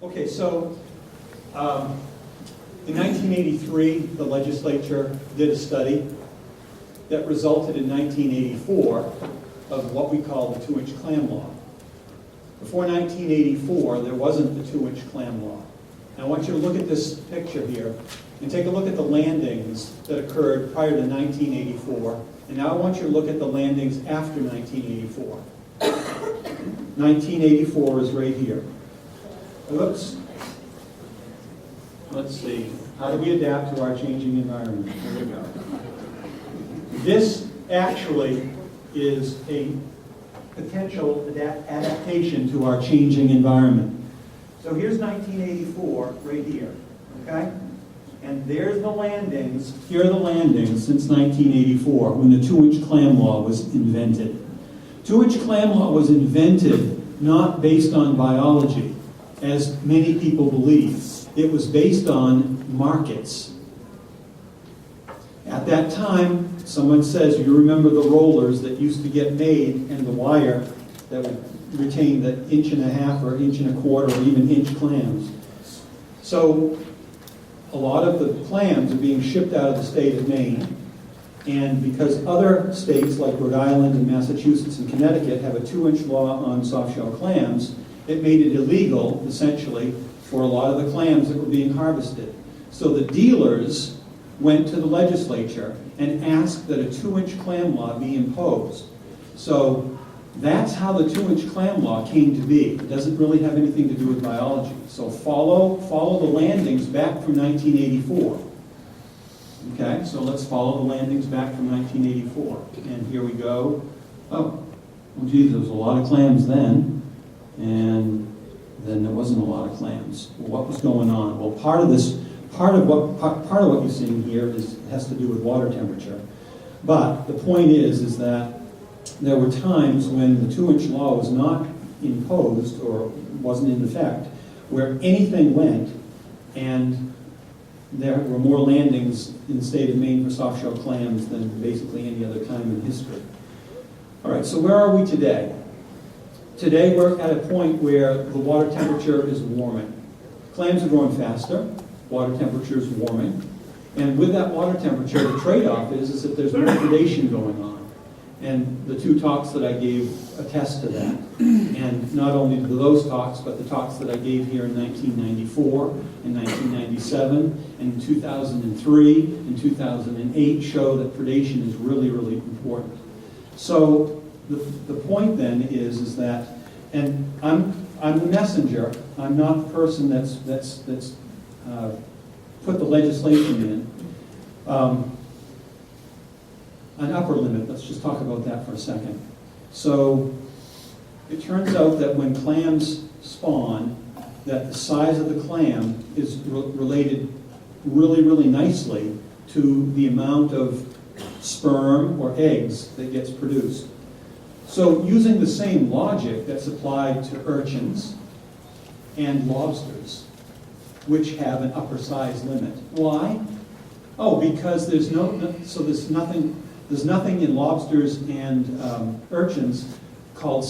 Okay, so in 1983, the legislature did a study that resulted in 1984 of what we call the 2-inch clam law. Before 1984, there wasn't the 2-inch clam law. Now, I want you to look at this picture here and take a look at the landings that occurred prior to 1984. And now I want you to look at the landings after 1984. 1984 is right here. Oops. Let's see. How do we adapt to our changing environment? Here we go. This actually is a potential adaptation to our changing environment. So here's 1984 right here, okay? And there's the landings. Here are the landings since 1984 when the 2-inch clam law was invented. 2-inch clam law was invented not based on biology, as many people believe. It was based on markets. At that time, someone says, you remember the rollers that used to get made and the wire that would retain the 1.5 inch or 1.25 inch or even inch clams. So a lot of the clams are being shipped out of the state of Maine, and because other states like Rhode Island and Massachusetts and Connecticut have a 2-inch law on soft-shell clams, it made it illegal, essentially, for a lot of the clams that were being harvested. So the dealers went to the legislature and asked that a 2-inch clam law be imposed. So that's how the 2-inch clam law came to be. It doesn't really have anything to do with biology. So follow the landings back from 1984. Okay, so let's follow the landings back from 1984. And here we go. Oh, well, geez, there was a lot of clams then, and then there wasn't a lot of clams. Well, what was going on? Well, part of what you're seeing here has to do with water temperature. But the point is that there were times when the 2-inch law was not imposed or wasn't in effect, where anything went, and there were more landings in the state of Maine for soft-shell clams than basically any other time in history. All right, so where are we today? Today we're at a point where the water temperature is warming. Clams are growing faster, water temperature is warming, and with that water temperature, the trade-off is that there's more predation going on. And the 2 talks that I gave attest to that. And not only those talks, but the talks that I gave here in 1994, in 1997, and in 2003, and 2008 show that predation is really, really important. So the point then is that, and I'm the messenger. I'm not the person that's put the legislation in. An upper limit, let's just talk about that for a second. So it turns out that when clams spawn, that the size of the clam is related really, really nicely to the amount of sperm or eggs that gets produced. So using the same logic that's applied to urchins and lobsters, which have an upper size limit. Why? Oh, because there's nothing in lobsters and urchins called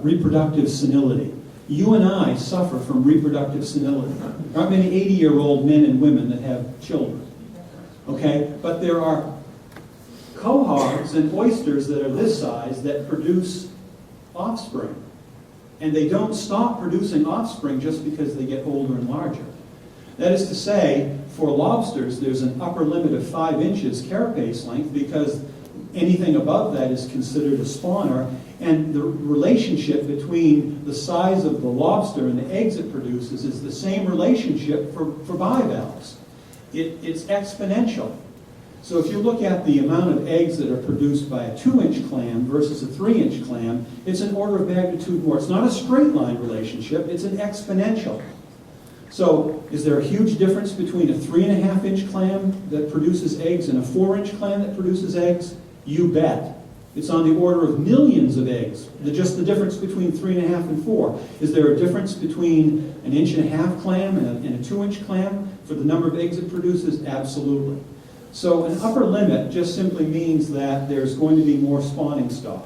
reproductive senility. You and I suffer from reproductive senility. There aren't many 80-year-old men and women that have children. Okay? But there are quahogs and oysters that are this size that produce offspring. And they don't stop producing offspring just because they get older and larger. That is to say, for lobsters, there's an upper limit of 5 inches carapace length because anything above that is considered a spawner. And the relationship between the size of the lobster and the eggs it produces is the same relationship for bivalves. It's exponential. So if you look at the amount of eggs that are produced by a 2-inch clam versus a 3-inch clam, it's an order of magnitude more. It's not a straight line relationship, it's an exponential. So is there a huge difference between a 3.5-inch clam that produces eggs and a 4-inch clam that produces eggs? You bet. It's on the order of millions of eggs. Just the difference between 3.5 and 4. Is there a difference between an 1.5-inch clam and a 2-inch clam for the number of eggs it produces? Absolutely. So an upper limit just simply means that there's going to be more spawning stock.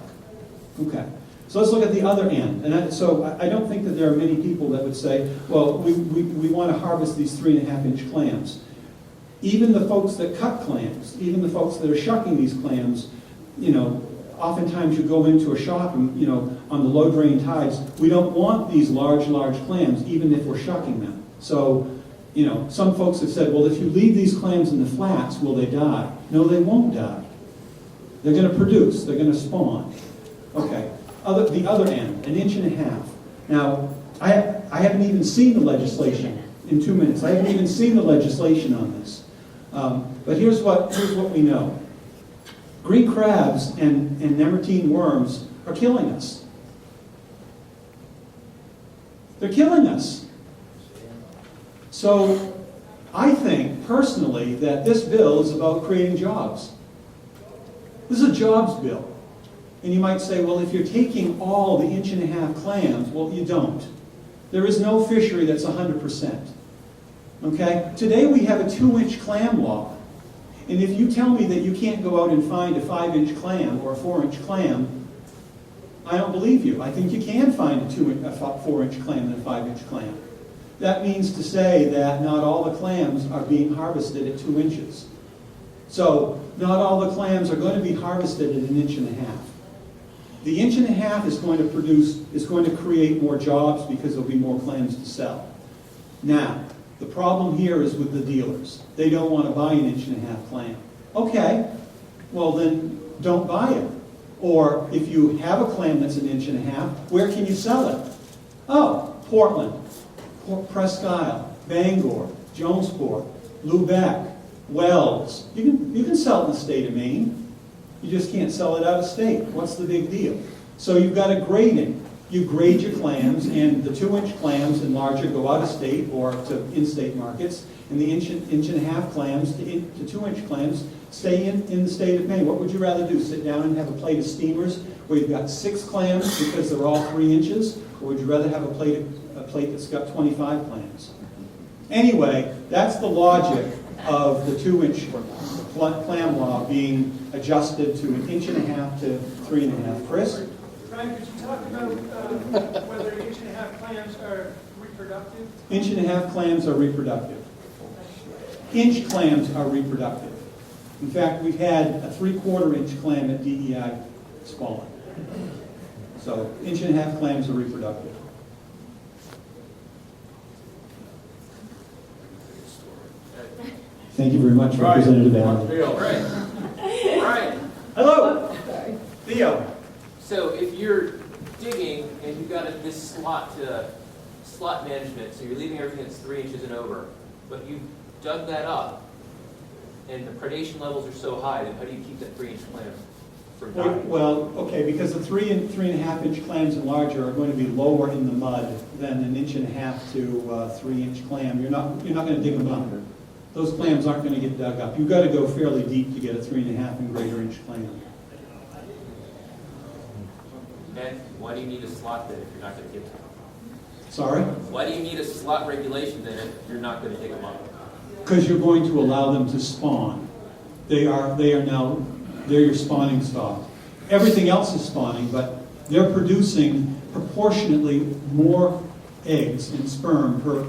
Okay. So let's look at the other end. And I don't think that there are many people that would say, well, we want to harvest these 3.5-inch clams. Even the folks that cut clams, even the folks that are shucking these clams, you know, oftentimes you go into a shop and, you know, on the low drain tides, we don't want these large clams, even if we're shucking them. So, you know, some folks have said, well, if you leave these clams in the flats, will they die? No, they won't die. They're going to produce. They're going to spawn. Okay. The other end, 1.5 inches. Now, I haven't even seen the legislation in 2 minutes. I haven't even seen the legislation on this. But here's what we know. Green crabs and nemertine worms are killing us. They're killing us. So I think, personally, that this bill is about creating jobs. This is a jobs bill. And you might say, well, if you're taking all the 1.5 inch clams, well, you don't. There is no fishery that's 100%. Okay? Today we have a 2-inch clam law. And if you tell me that you can't go out and find a 5-inch clam or a 4-inch clam, I don't believe you. I think you can find a 4-inch clam and a 5-inch clam. That means to say that not all the clams are being harvested at 2 inches. So not all the clams are going to be harvested at 1.5 inches. The 1.5 inches is going to create more jobs because there'll be more clams to sell. Now, the problem here is with the dealers. They don't want to buy an 1.5 inch clam. Okay, well then don't buy it. Or if you have a clam that's 1.5 inches, where can you sell it? Oh, Portland, Presque Isle, Bangor, Jonesport, Lubec, Wells. You can sell it in the state of Maine. You just can't sell it out of state. What's the big deal? So you've got a grading. You grade your clams, and the 2-inch clams and larger go out of state or to in-state markets, and the 1.5 inch clams to 2-inch clams stay in the state of Maine. What would you rather do? Sit down and have a plate of steamers where you've got 6 clams because they're all 3 inches, or would you rather have a plate that's got 25 clams? Anyway, that's the logic of the 2-inch clam law being adjusted to 1.5 inches to 3.5. Chris? Brian, could you talk about whether 1.5 inch clams are reproductive? 1.5 inch clams are reproductive. Inch clams are reproductive. In fact, we've had a 3/4 inch clam at DEI spawn. So 1.5 inch clams are reproductive. Thank you very much, Representative Allen. Right. Hello. Theo. So if you're digging and you've got this slot management, so you're leaving everything that's 3 inches and over, but you've dug that up and the predation levels are so high, then how do you keep that 3-inch clam from dying? Well, okay, because the 3 and 3.5 inch clams and larger are going to be lower in the mud than an 1.5 inch to 3-inch clam. You're not going to dig them up. Those clams aren't going to get dug up. You've got to go fairly deep to get a 3.5 and greater inch clam. And why do you need a slot then if you're not going to get them? Sorry? Why do you need a slot regulation then if you're not going to dig them up? Because you're going to allow them to spawn. They're your spawning stock. Everything else is spawning, but they're producing proportionately more eggs and sperm per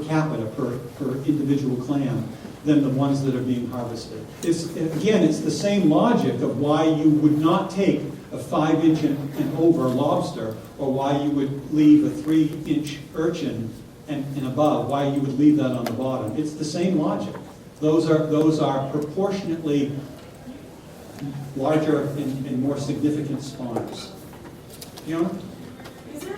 capita, per individual clam, than the ones that are being harvested. Again, it's the same logic of why you would not take a 5-inch and over lobster, or why you would leave a 3-inch urchin and above, why you would leave that on the bottom. It's the same logic. Those are proportionately larger and more significant spawners. You know? Is there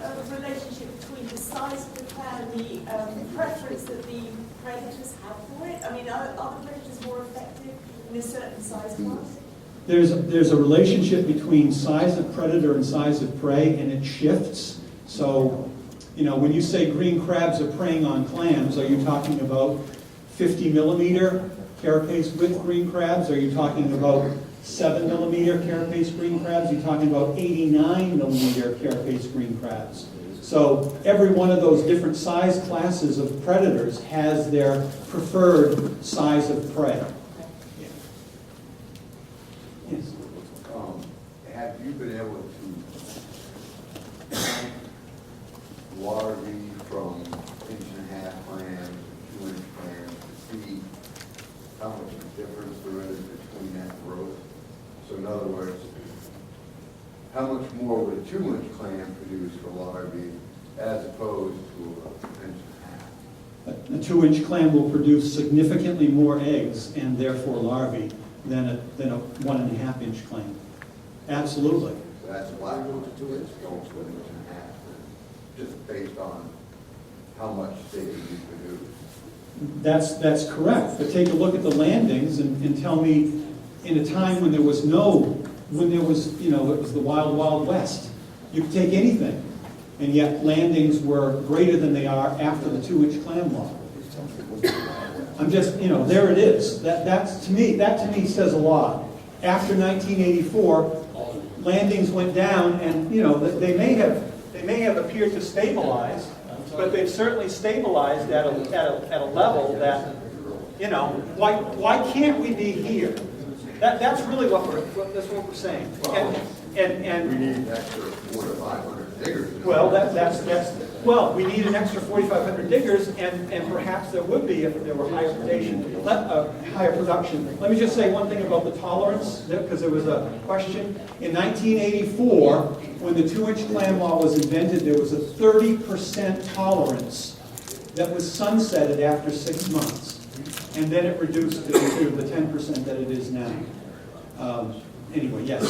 a relationship between the size of the clam and the preference that the predators have for it? I mean, are the predators more effective in a certain size class? There's a relationship between size of predator and size of prey, and it shifts. So, you know, when you say green crabs are preying on clams, are you talking about 50 millimeter carapace with green crabs? Are you talking about 7 millimeter carapace green crabs? Are you talking about 89 millimeter carapace green crabs? So every one of those different size classes of predators has their preferred size of prey. Yes. Have you been able to larvae from 1.5-inch clams, 2-inch clams to see how much of a difference there is between that growth? So in other words, how much more would a 2-inch clam produce for larvae as opposed to an 1.5 inch? A 2-inch clam will produce significantly more eggs and therefore larvae than a 1.5-inch clam. Absolutely. So that's why it goes to 2 inch, goes to 1.5 inch, just based on how much they can produce. That's correct. But take a look at the landings and tell me, in a time when there was, you know, it was the wild, wild west. You could take anything, and yet landings were greater than they are after the 2-inch clam law. I'm just, you know, there it is. That to me says a lot. After 1984, landings went down, and you know they may have appeared to stabilize, but they've certainly stabilized at a level that, you know, why can't we be here? That's really what we're saying. And We need an extra 400 to 500 diggers. well, well, we need an extra 4,500 diggers, and perhaps there would be if there were higher production. Let me just say one thing about the tolerance, because there was a question. In 1984, when the 2-inch clam law was invented, there was a 30% tolerance that was sunsetted after 6 months, and then it reduced to the 10% that it is now. Anyway, yes.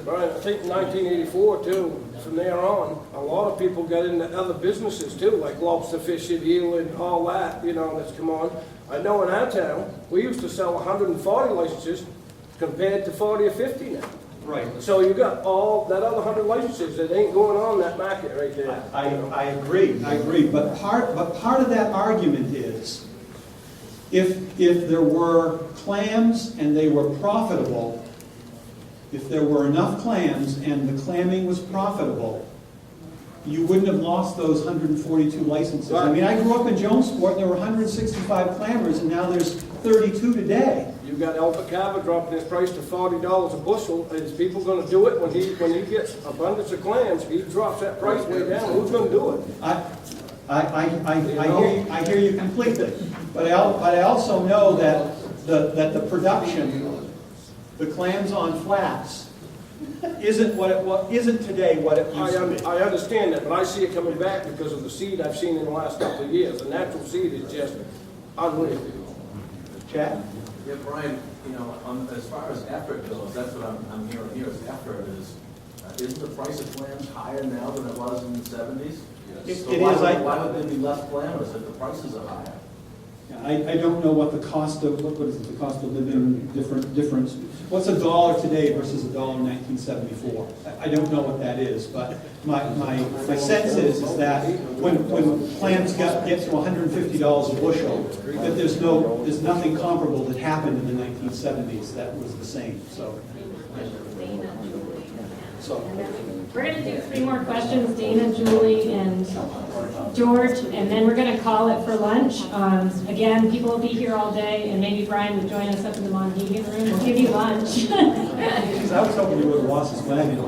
Brian, I think in 1984 too, from there on, a lot of people got into other businesses too, like lobster fishing, eel and all that, you know, that's come on. I know in our town, we used to sell 140 licenses compared to 40 or 50 now. Right. So you got all that other 100 licenses that ain't going on that market right there. I agree. But part of that argument is, if there were clams and they were profitable, if there were enough clams and the clamming was profitable, you wouldn't have lost those 142 licenses. I mean, I grew up in Jonesport, and there were 165 clammers, and now there's 32 today. You've got Albert Carver dropping his price to $40 a bushel. Is people going to do it when he gets abundance of clams? He drops that price way down. Who's going to do it? I hear you completely, but I also know that the production, the clams on flats, isn't today what it used to be. I understand that, but I see it coming back because of the seed I've seen in the last couple of years. The natural seed is just unreal. Chad? Yeah, Brian, you know, as far as effort goes, that's what I'm hearing here is effort is, isn't the price of clams higher now than it was in the 70s? So why would there be less clammers if the prices are higher? I don't know what the cost of, what is it, the cost of living difference. What's $1 today versus $1 in 1974? I don't know what that is, but my sense is that when clams get to $150 a bushel, that there's nothing comparable that happened in the 1970s that was the same. So we're going to do 3 more questions, Dana, Julie, and George, and then we're going to call it for lunch. Again, people will be here all day, and maybe Brian would join us up in the Monhegan room. We'll give you lunch. I was hoping you would have lost his wagon.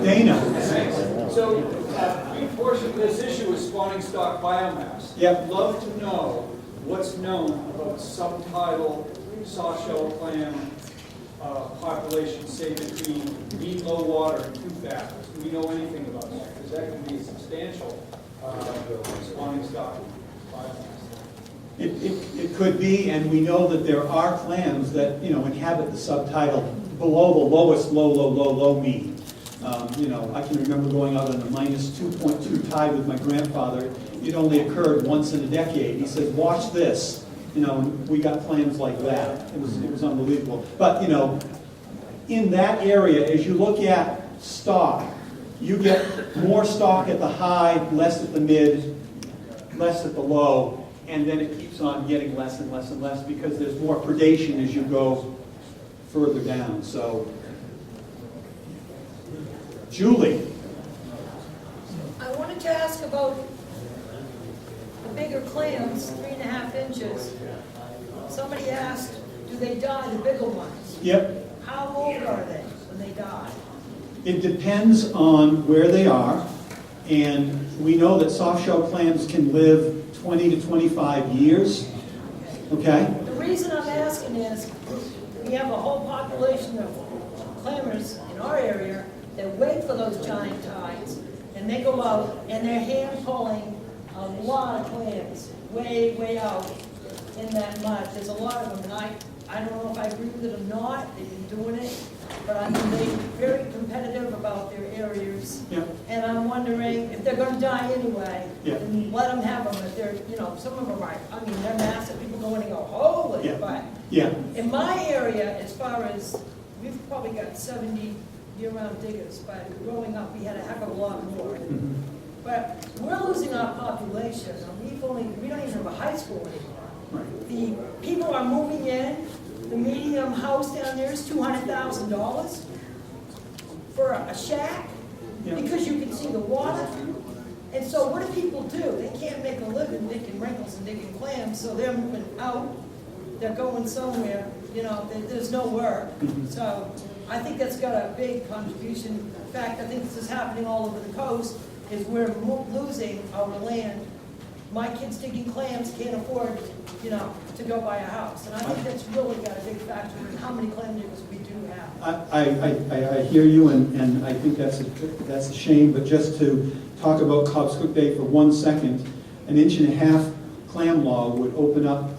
Dana. So, a big portion of this issue is spawning stock biomass. Yep. I'd love to know what's known about subtidal soft-shell clam population, say between mean low water and tooth batters. Do we know anything about that? Because that can be a substantial spawning stock biomass. It could be, and we know that there are clams that, you know, inhabit the subtidal below the lowest low mean. You know, I can remember going out on a -2.2 tide with my grandfather. It only occurred once in a decade. He said, "Watch this." You know, we got clams like that. It was unbelievable. But you know, in that area, as you look at stock, you get more stock at the high, less at the mid, less at the low, and then it keeps on getting less and less and less because there's more predation as you go further down. So, Julie. I wanted to ask about the bigger clams, 3.5 inches. Somebody asked, do they die, the bigger ones? Yep. How old are they when they die? It depends on where they are. And we know that soft shell clams can live 20 to 25 years, okay? The reason I'm asking is, we have a whole population of clammers in our area that wait for those giant tides, and they go out and they're hand pulling a lot of clams, way, way out in that mud. There's a lot of them, and I don't know if I agree with it or not, they've been doing it, but I mean, they're very competitive about their areas. Yeah. And I'm wondering if they're gonna die anyway, Yeah. then let them have them, if they're, you know, some of them are, I mean, they're massive, people go in and go, holy, Yeah. but Yeah, in my area, as far as, we've probably got 70 year-round diggers, but growing up, we had a heck of a lot more. mhm, But we're losing our population, and we don't even have a high school anymore. right. The people are moving in, the medium house down there is $200,000 for a shack, Yeah. because you can see the water. And so what do people do? They can't make a living digging wrinkles and digging clams, so they're moving out, they're going somewhere, you know, there's no work. So I think that's got a big contribution. In fact, I think this is happening all over the coast, is we're losing our land. My kids digging clams can't afford, you know, to go buy a house. And I think that's really got a big factor in how many clam diggers we do have. I hear you, and I think that's a shame, but just to talk about Cobb's Cook Bay for 1 second, an 1.5-inch clam log would open up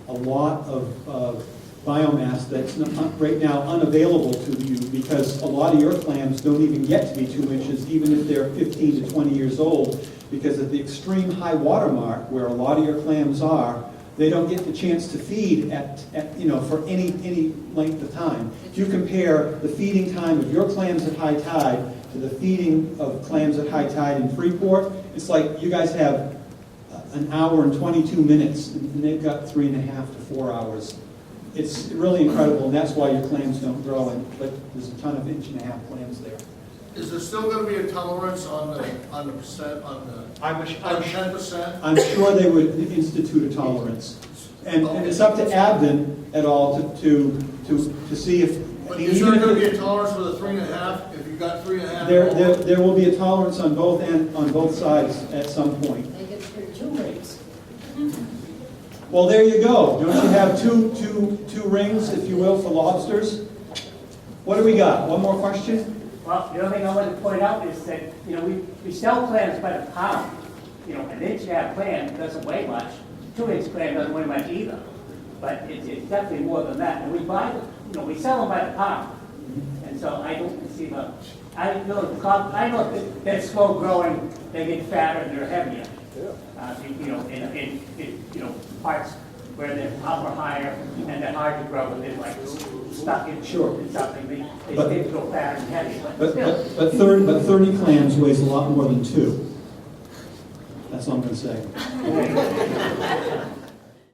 a lot of biomass that's right now unavailable to you, because a lot of your clams don't even get to be 2 inches, even if they're 15 to 20 years old, because at the extreme high water mark where a lot of your clams are, they don't get the chance to feed at you know, for any length of time. If you compare the feeding time of your clams at high tide to the feeding of clams at high tide in Freeport, it's like you guys have an hour and 22 minutes, and they've got 3.5 to 4 hours. It's really incredible, and that's why your clams don't grow, but there's a ton of 1.5-inch clams there. Is there still going to be a tolerance on the percent, on the 10%? I'm sure they would institute a tolerance. And it's up to Abden et al. to see if. But is there going to be a tolerance for the 3.5, if you've got 3.5? There will be a tolerance on both sides at some point. They get 2 rings. Well, there you go. Don't you have two rings, if you will, for lobsters? What do we got? One more question? Well, the other thing I wanted to point out is that, you know, we sell clams by the pound. You know, an 1.5-inch clam doesn't weigh much. 2-inch clam doesn't weigh much either. But it's definitely more than that. And we buy them, you know, we sell them by the pound. And so I don't see I know that they're slow growing, they get fatter, and they're heavier. You know, in you know, parts where they're upper higher and they're hard to grow, but they're like stuck in something. They stay so fat and heavy, but still. But 30 clams weighs a lot more than 2. That's all I'm going to say.